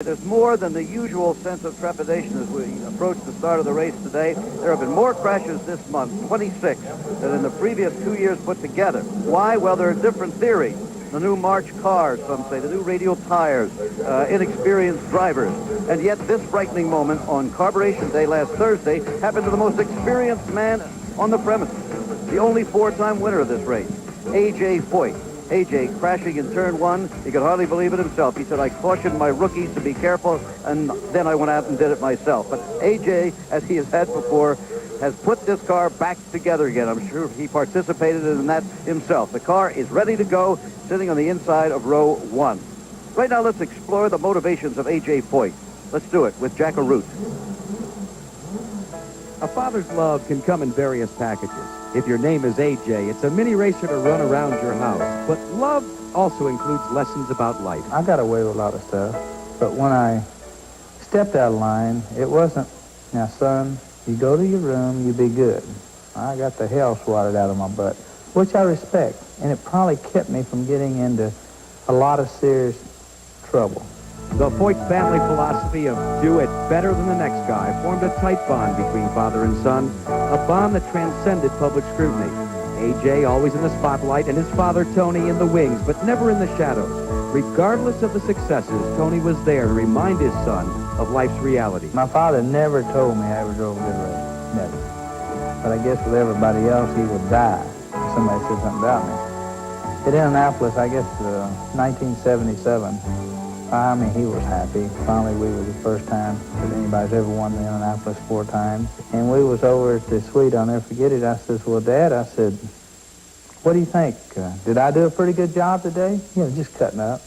There's more than the usual sense of trepidation as we approach the start of the race today. There have been more crashes this month, 26, than in the previous 2 years put together. Why? Well, there are different theories. The new March cars, some say, the new radial tires, inexperienced drivers. And yet this frightening moment on Carburation Day last Thursday happened to the most experienced man on the premises, the only four-time winner of this race, A.J. Foyt. A.J. crashing in turn one, he could hardly believe it himself. He said, I cautioned my rookies to be careful, and then I went out and did it myself. But A.J., as he has had before, has put this car back together again. I'm sure he participated in that himself. The car is ready to go, sitting on the inside of row one. Right now, let's explore the motivations of A.J. Foyt. Let's do it with Jack Arute. A father's love can come in various packages. If your name is AJ, it's a mini racer to run around your house. But love also includes lessons about life. I got away with a lot of stuff, but when I stepped out of line, it wasn't, now son, you go to your room, you be good. I got the hell swatted out of my butt, which I respect, and it probably kept me from getting into a lot of serious trouble. The Foyt family philosophy of do it better than the next guy formed a tight bond between father and son, a bond that transcended public scrutiny. A.J. always in the spotlight and his father Tony in the wings, but never in the shadows. Regardless of the successes, Tony was there to remind his son of life's reality. My father never told me I ever drove a good race, never. But I guess with everybody else, he would die if somebody said something about me. At Indianapolis, I guess 1977, I mean, he was happy. Finally, we were the first time that anybody's ever won the Indianapolis 4 times. And we was over at the suite, I'll never forget it. I says, well, Dad, I said, what do you think? Did I do a pretty good job today? You know, just cutting up.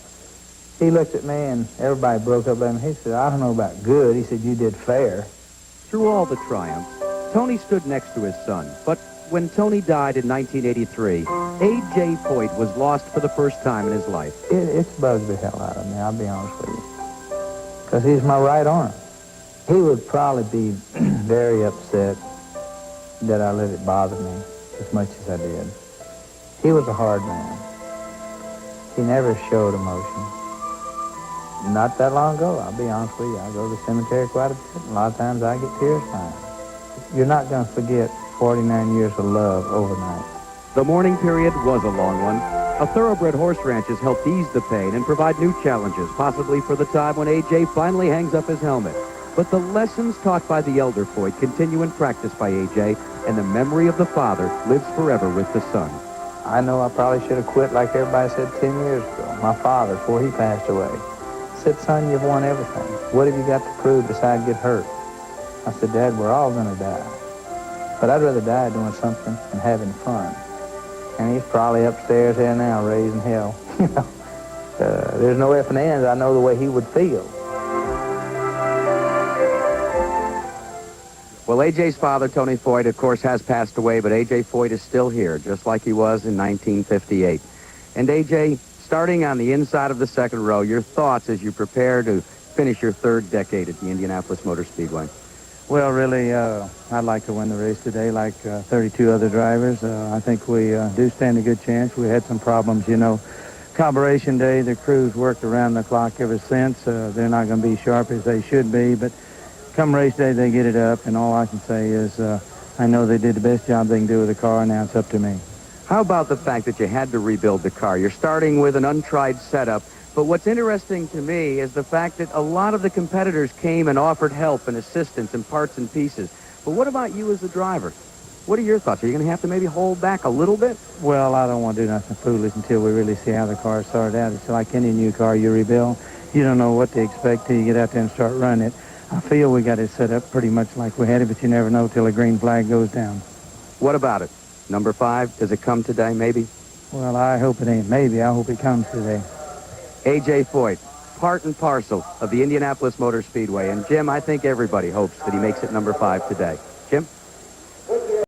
He looked at me, and everybody broke up at him. He said, I don't know about good. He said, you did fair. Through all the triumphs, Tony stood next to his son. But when Tony died in 1983, A.J. Foyt was lost for the first time in his life. It's bugged the hell out of me, I'll be honest with you. Because he's my right arm. He would probably be very upset that I let it bother me as much as I did. He was a hard man. He never showed emotion. Not that long ago, I'll be honest with you, I go to the cemetery quite a bit. A lot of times I get tears crying. You're not going to forget 49 years of love overnight. The mourning period was a long one. A thoroughbred horse ranch has helped ease the pain and provide new challenges, possibly for the time when A.J. finally hangs up his helmet. But the lessons taught by the elder Foyt continue in practice by A.J., and the memory of the father lives forever with the son. I know I probably should have quit like everybody said 10 years ago. My father, before he passed away, said, son, you've won everything. What have you got to prove besides get hurt? I said, Dad, we're all going to die. But I'd rather die doing something and having fun. And he's probably upstairs here now, raising hell. You know, there's no ifs and ands. I know the way he would feel. Well, A.J.'s father, Tony Foyt, of course, has passed away, but A.J. Foyt is still here, just like he was in 1958. And A.J., starting on the inside of the second row, your thoughts as you prepare to finish your third decade at the Indianapolis Motor Speedway? Well, really, I'd like to win the race today like 32 other drivers. I think we do stand a good chance. We had some problems, you know. Carburation Day, the crews worked around the clock ever since. They're not going to be sharp as they should be, but come race day, they get it up, and all I can say is I know they did the best job they can do with the car, and now it's up to me. How about the fact that you had to rebuild the car? You're starting with an untried setup. But what's interesting to me is the fact that a lot of the competitors came and offered help and assistance and parts and pieces. But what about you as the driver? What are your thoughts? Are you going to have to maybe hold back a little bit? Well, I don't want to do nothing foolish until we really see how the car started out. It's like any new car you rebuild. You don't know what to expect till you get out there and start running it. I feel we got it set up pretty much like we had it, but you never know till the green flag goes down. What about it? Number 5, does it come today, maybe? Well, I hope it ain't maybe. I hope it comes today. A.J. Foyt, part and parcel of the Indianapolis Motor Speedway. And, Jim, I think everybody hopes that he makes it number 5 today. Jim?